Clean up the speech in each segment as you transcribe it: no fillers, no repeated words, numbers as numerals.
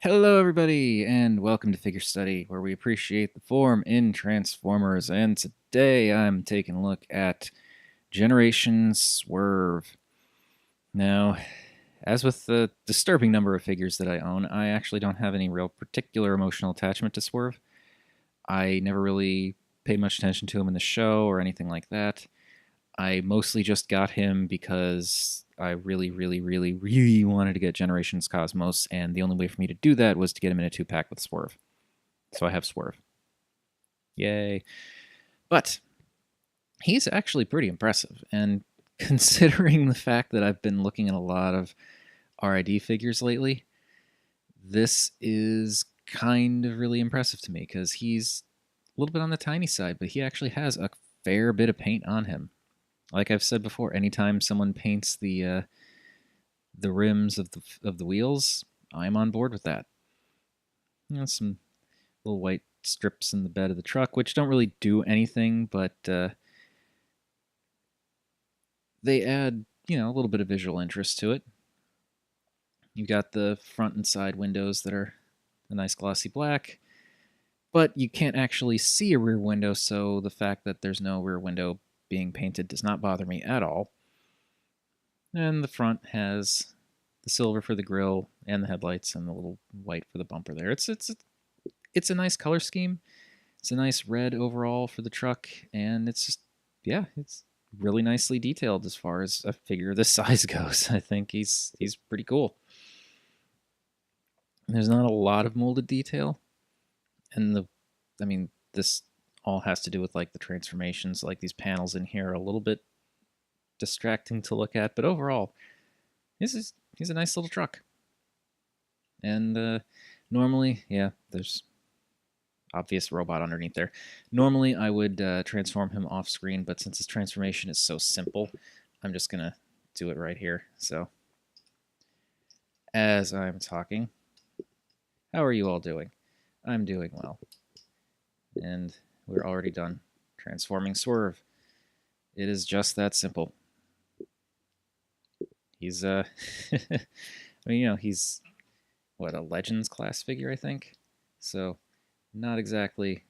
Hello, everybody, and welcome to Figure Study, where we appreciate the form in Transformers. And today I'm taking a look at Generation Swerve. Now, as with the disturbing number of figures that I own, I actually don't have any real particular emotional attachment to Swerve. I never really paid much attention to him in the show or anything like that. I mostly just got him because I really wanted to get Generations Cosmos, and the only way for me to do that was to get him in a 2-pack with Swerve. So I have Swerve. Yay. But he's actually pretty impressive, and considering the fact that I've been looking at a lot of RID figures lately, this is kind of really impressive to me because he's a little bit on the tiny side, but he actually has a fair bit of paint on him. Like I've said before, anytime someone paints the rims of the wheels, I'm on board with that. Some little white strips in the bed of the truck, which don't really do anything, but they add a little bit of visual interest to it. You've got the front and side windows that are a nice glossy black, but you can't actually see a rear window, so the fact that there's no rear window being painted does not bother me at all. And the front has the silver for the grille and the headlights and the little white for the bumper there. It's a nice color scheme. It's a nice red overall for the truck, and it's just it's really nicely detailed as far as a figure this size goes. I think he's pretty cool. There's not a lot of molded detail, and this all has to do with like the transformations. Like these panels in here are a little bit distracting to look at, but overall, he's a nice little truck. And normally, there's obvious robot underneath there. Normally, I would transform him off screen, but since his transformation is so simple, I'm just gonna do it right here. So, as I'm talking, how are you all doing? I'm doing well. And we're already done transforming Swerve. It is just that simple. He's he's what, a Legends class figure, I think. So, not exactly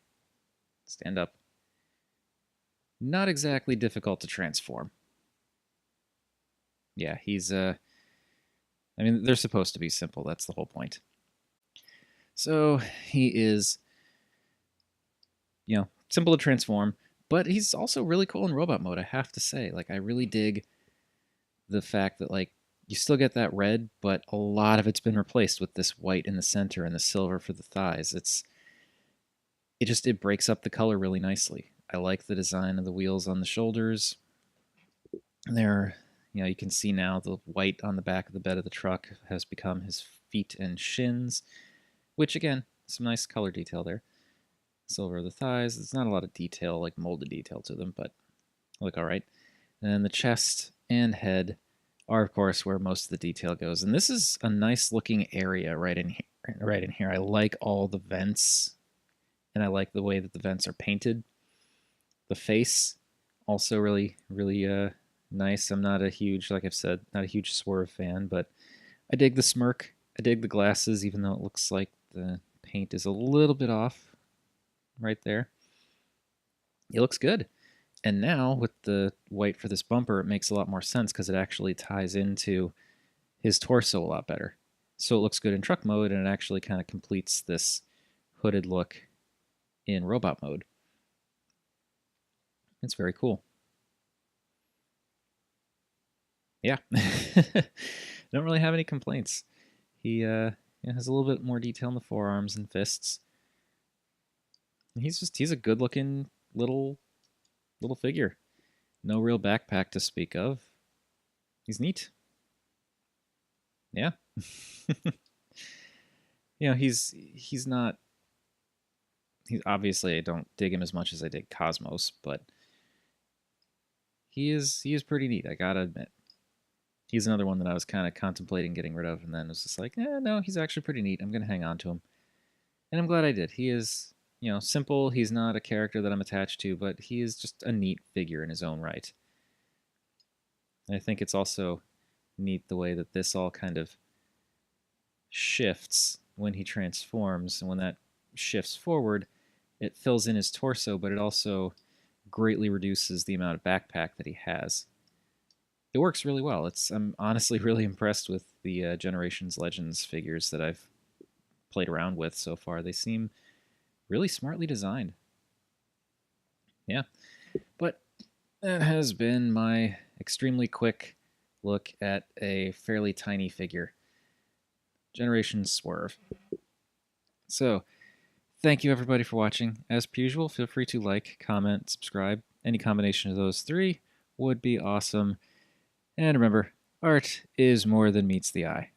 stand up. Not exactly difficult to transform. Yeah, he's they're supposed to be simple. That's the whole point. So, he is simple to transform, but he's also really cool in robot mode, I have to say. Like, I really dig the fact that, like, you still get that red, but a lot of it's been replaced with this white in the center and the silver for the thighs. It breaks up the color really nicely. I like the design of the wheels on the shoulders. They're, you can see now the white on the back of the bed of the truck has become his feet and shins, which again, some nice color detail there. Silver of the thighs. There's not a lot of detail, like molded detail to them, but look all right. And then the chest and head are, of course, where most of the detail goes. And this is a nice looking area right in here. Right in here. I like all the vents, and I like the way that the vents are painted. The face, also really nice. I'm not a huge, like I've said, not a huge Swerve fan, but I dig the smirk. I dig the glasses, even though it looks like the paint is a little bit off right there. It looks good. And now with the white for this bumper, it makes a lot more sense because it actually ties into his torso a lot better. So it looks good in truck mode, and it actually kind of completes this hooded look in robot mode. It's very cool. Yeah. Don't really have any complaints. He has a little bit more detail in the forearms and fists. He's a good looking little figure. No real backpack to speak of. He's neat. Yeah. He's not. He's obviously, I don't dig him as much as I dig Cosmos, but he is pretty neat. I gotta admit. He's another one that I was kind of contemplating getting rid of, and then it was just like, no, he's actually pretty neat. I'm gonna hang on to him, and I'm glad I did. He is, simple. He's not a character that I'm attached to, but he is just a neat figure in his own right. And I think it's also neat the way that this all kind of shifts when he transforms, and when that shifts forward, it fills in his torso, but it also greatly reduces the amount of backpack that he has. It works really well. I'm honestly really impressed with the Generations Legends figures that I've played around with so far. They seem really smartly designed. Yeah, but that has been my extremely quick look at a fairly tiny figure, Generation Swerve. So, thank you everybody for watching. As per usual, feel free to like, comment, subscribe. Any combination of those three would be awesome. And remember, art is more than meets the eye.